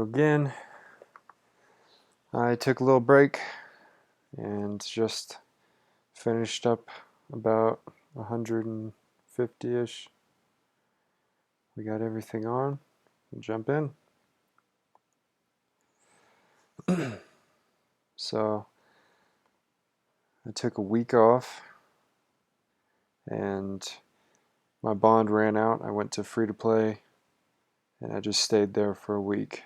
Again, I took a little break and just finished up about 150-ish. We got everything on. We'll jump in. So I took a week off and my bond ran out. I went to free to play and I just stayed there for a week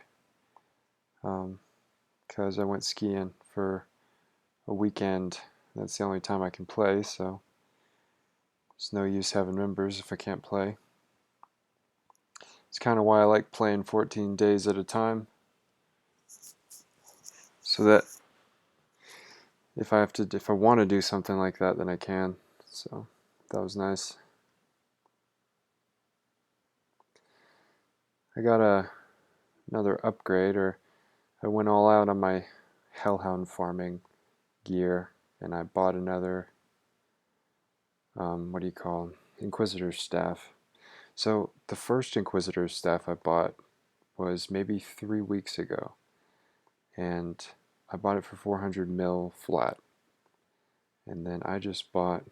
because I went skiing for a weekend. That's the only time I can play, so it's no use having members if I can't play. It's kind of why I like playing 14 days at a time, so that if I want to do something like that, then I can. So that was nice. I got another upgrade, or I went all out on my hellhound farming gear, and I bought another what do you call them? Inquisitor's staff. So the first Inquisitor's staff I bought was maybe 3 weeks ago, and I bought it for 400 mil flat. And then I just bought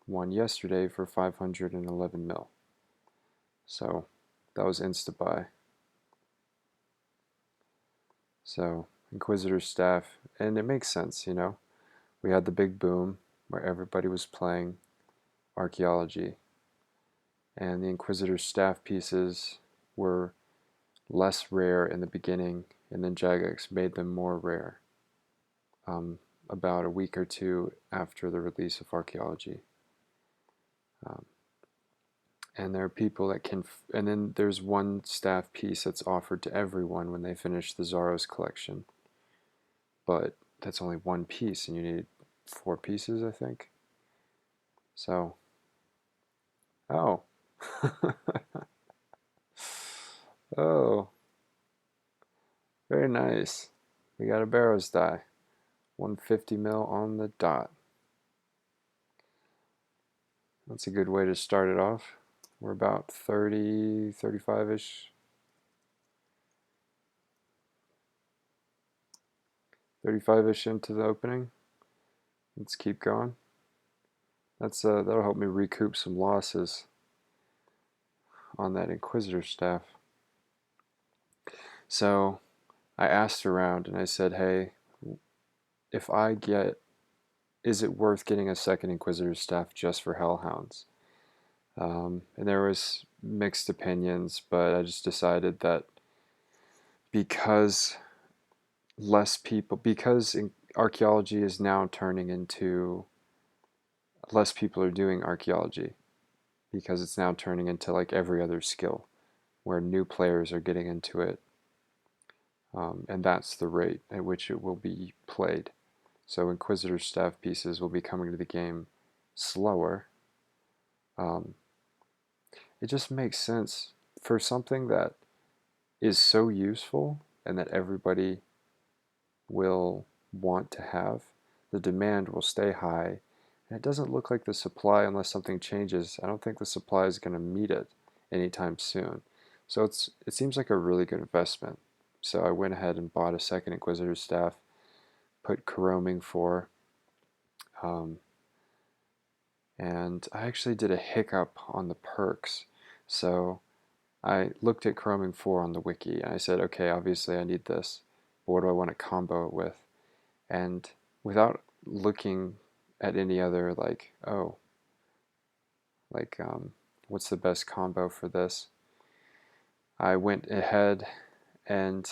one yesterday for 511 mil. So that was insta-buy. So Inquisitor's staff, and it makes sense, you know. We had the big boom where everybody was playing archaeology, and the Inquisitor's staff pieces were less rare in the beginning, and then Jagex made them more rare about a week or two after the release of archaeology. And there are people that can, and then there's one staff piece that's offered to everyone when they finish the Zaros collection. But that's only one piece, and you need 4 pieces, I think. So, oh. Oh, very nice. We got a Barrows die. 150 mil on the dot. That's a good way to start it off. We're about 30, 35-ish. 35-ish into the opening. Let's keep going. That'll help me recoup some losses on that Inquisitor staff. So I asked around and I said, hey, is it worth getting a second Inquisitor staff just for Hellhounds? And there was mixed opinions, but I just decided that because archaeology is now turning into, less people are doing archaeology, because it's now turning into like every other skill, where new players are getting into it, and that's the rate at which it will be played. So Inquisitor staff pieces will be coming to the game slower. It just makes sense for something that is so useful and that everybody will want to have. The demand will stay high, and it doesn't look like the supply, unless something changes, I don't think the supply is going to meet it anytime soon. So it seems like a really good investment. So I went ahead and bought a second Inquisitor staff, put chroming for, and I actually did a hiccup on the perks. So I looked at chroming 4 on the wiki, and I said, okay, obviously I need this, but what do I want to combo it with? And without looking at any other, what's the best combo for this, I went ahead and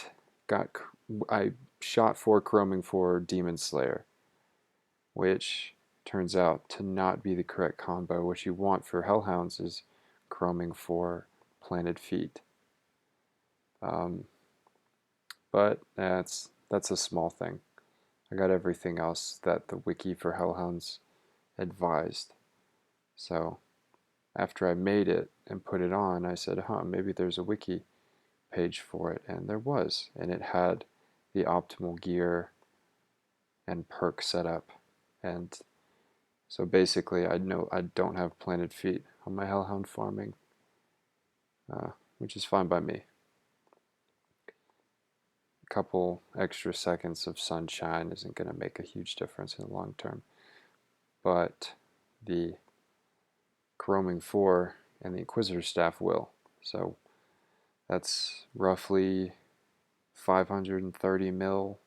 I shot for chroming for Demon Slayer, which turns out to not be the correct combo. What you want for Hellhounds is chroming for Planted Feet. But that's a small thing. I got everything else that the wiki for Hellhounds advised. So after I made it and put it on, I said, maybe there's a wiki page for it, and there was, and it had the optimal gear and perk setup. And so basically I know I don't have Planted Feet on my Hellhound farming, which is fine by me. couple extra seconds of sunshine isn't going to make a huge difference in the long term. But the chroming 4 and the Inquisitor staff will. So that's roughly 530 mil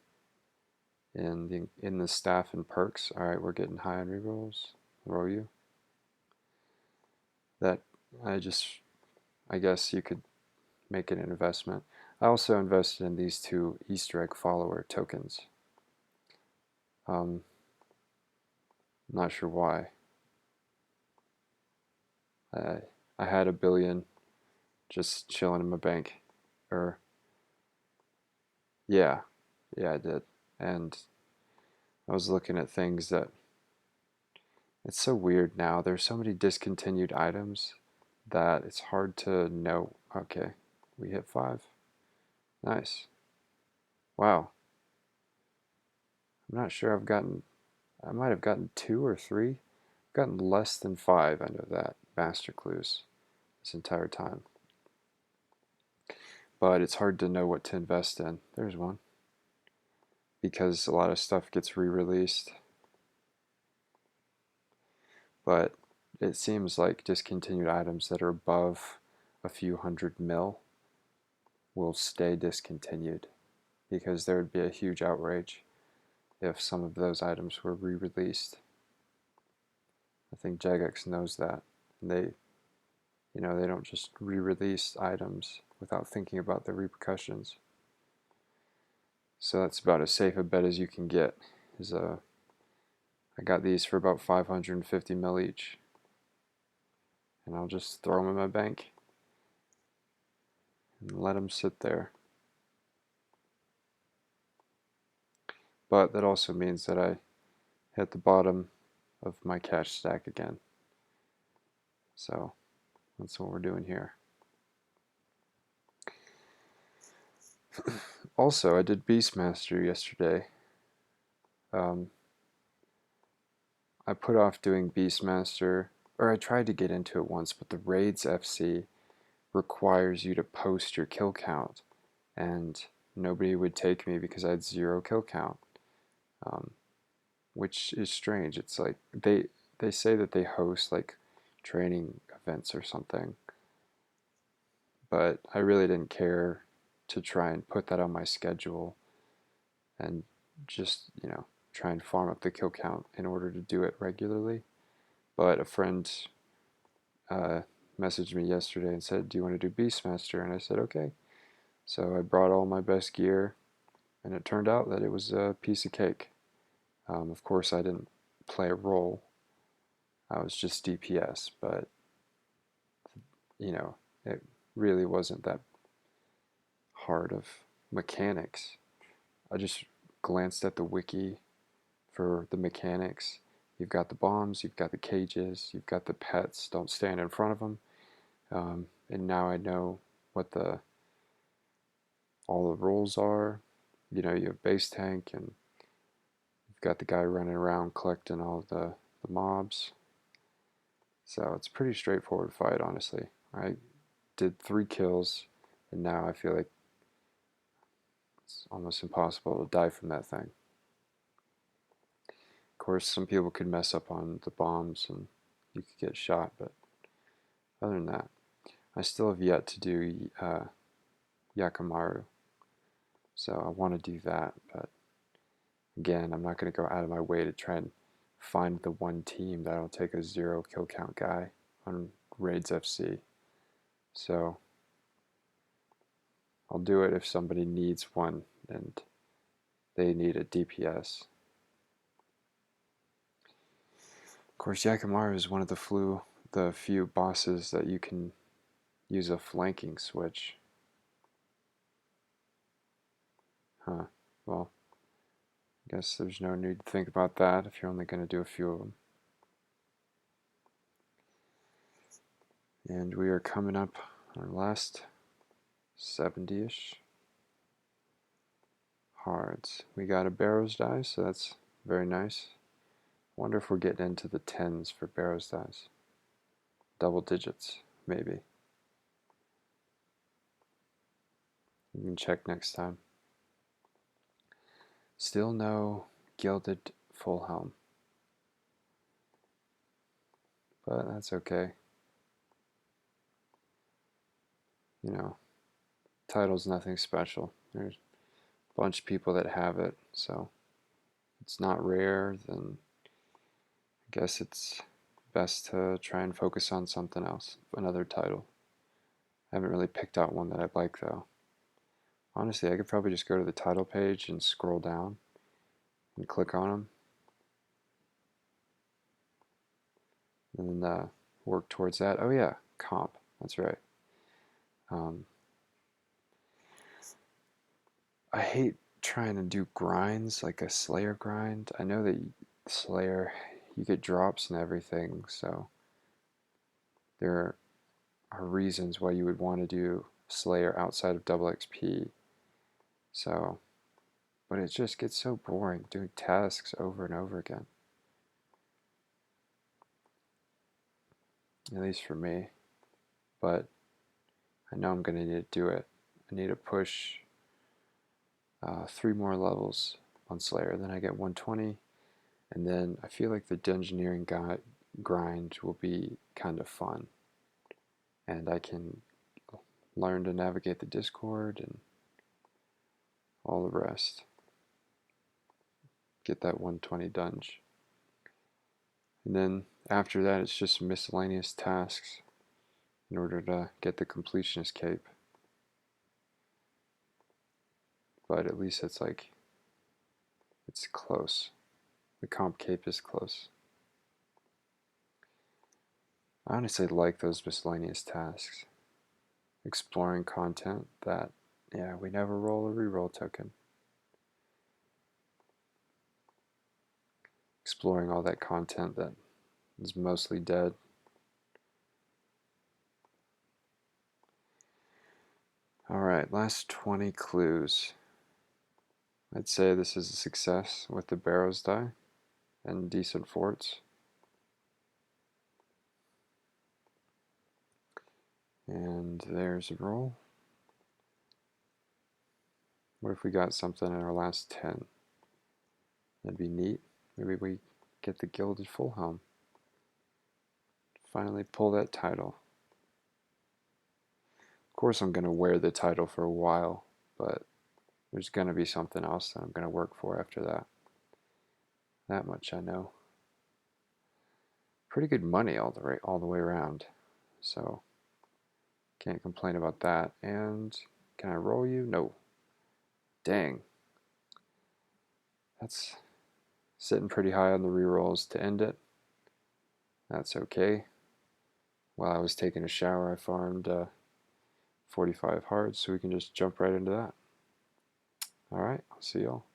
in the staff and perks. All right, we're getting high on rerolls. Roll you. That I guess you could make it an investment. I also invested in these two Easter egg follower tokens. I'm not sure why. I had $1 billion just chilling in my bank, or yeah, I did, and I was looking at things that it's so weird now. There's so many discontinued items that it's hard to know. Okay, we hit 5. Nice. Wow. I'm not sure I might have gotten 2 or 3. I've gotten less than 5, I know that, master clues this entire time. But it's hard to know what to invest in. There's one. Because a lot of stuff gets re-released. But it seems like discontinued items that are above a few hundred mil will stay discontinued, because there would be a huge outrage if some of those items were re-released. I think Jagex knows that. And they don't just re-release items without thinking about the repercussions. So that's about as safe a bet as you can get. I got these for about 550 mil each, and I'll just throw them in my bank and let them sit there. But that also means that I hit the bottom of my cash stack again. So that's what we're doing here. Also, I did Beastmaster yesterday. I put off doing Beastmaster, or I tried to get into it once, but the Raids FC requires you to post your kill count, and nobody would take me because I had 0 kill count, which is strange. It's like they say that they host like training events or something, but I really didn't care to try and put that on my schedule and just, try and farm up the kill count in order to do it regularly. But a friend messaged me yesterday and said, "Do you want to do Beastmaster?" And I said, "Okay." So I brought all my best gear, and it turned out that it was a piece of cake. Of course, I didn't play a role. I was just DPS, but it really wasn't that hard of mechanics. I just glanced at the wiki for the mechanics. You've got the bombs, you've got the cages, you've got the pets, don't stand in front of them. And now I know what all the rules are. You have base tank, and you've got the guy running around collecting all the mobs. So it's a pretty straightforward fight, honestly. I did 3 kills, and now I feel like it's almost impossible to die from that thing. Of course, some people could mess up on the bombs and you could get shot, but other than that, I still have yet to do Yakamaru. So I want to do that, but again, I'm not going to go out of my way to try and find the one team that'll take a 0 kill count guy on Raids FC. So I'll do it if somebody needs one and they need a DPS. Of course, Yakamaru is one of the few bosses that you can use a flanking switch. Huh. Well, I guess there's no need to think about that if you're only going to do a few of them. And we are coming up on our last 70-ish hards. We got a Barrows die, so that's very nice. Wonder if we're getting into the 10s for Barrows dies. Double digits, maybe. You can check next time. Still no gilded full helm, but that's okay. You know, title's nothing special. There's a bunch of people that have it, so if it's not rare, then I guess it's best to try and focus on something else, another title. I haven't really picked out one that I like though. Honestly, I could probably just go to the title page and scroll down and click on them and then work towards that. Oh yeah, comp. That's right. Um, I hate trying to do grinds like a Slayer grind. I know that Slayer, you get drops and everything, so there are reasons why you would want to do Slayer outside of double XP. So, but it just gets so boring doing tasks over and over again. At least for me. But I know I'm going to need to do it. I need to push 3 more levels on Slayer. Then I get 120. And then I feel like the dungeoneering grind will be kind of fun. And I can learn to navigate the Discord and all the rest. Get that 120 dunge. And then after that, it's just miscellaneous tasks in order to get the completionist cape. But at least it's like, it's close. The comp cape is close. I honestly like those miscellaneous tasks. Exploring content that, yeah, we never roll a reroll token. Exploring all that content that is mostly dead. Alright, last 20 clues. I'd say this is a success with the Barrows die and decent forts. And there's a roll. What if we got something in our last 10? That'd be neat. Maybe we get the Gilded Full Helm. Finally pull that title. Of course I'm going to wear the title for a while, but there's going to be something else that I'm going to work for after that. That much I know. Pretty good money all the way around, so can't complain about that. And can I roll you? No. Dang. That's sitting pretty high on the rerolls to end it. That's okay. While I was taking a shower, I farmed 45 hearts, so we can just jump right into that. Alright, I'll see y'all.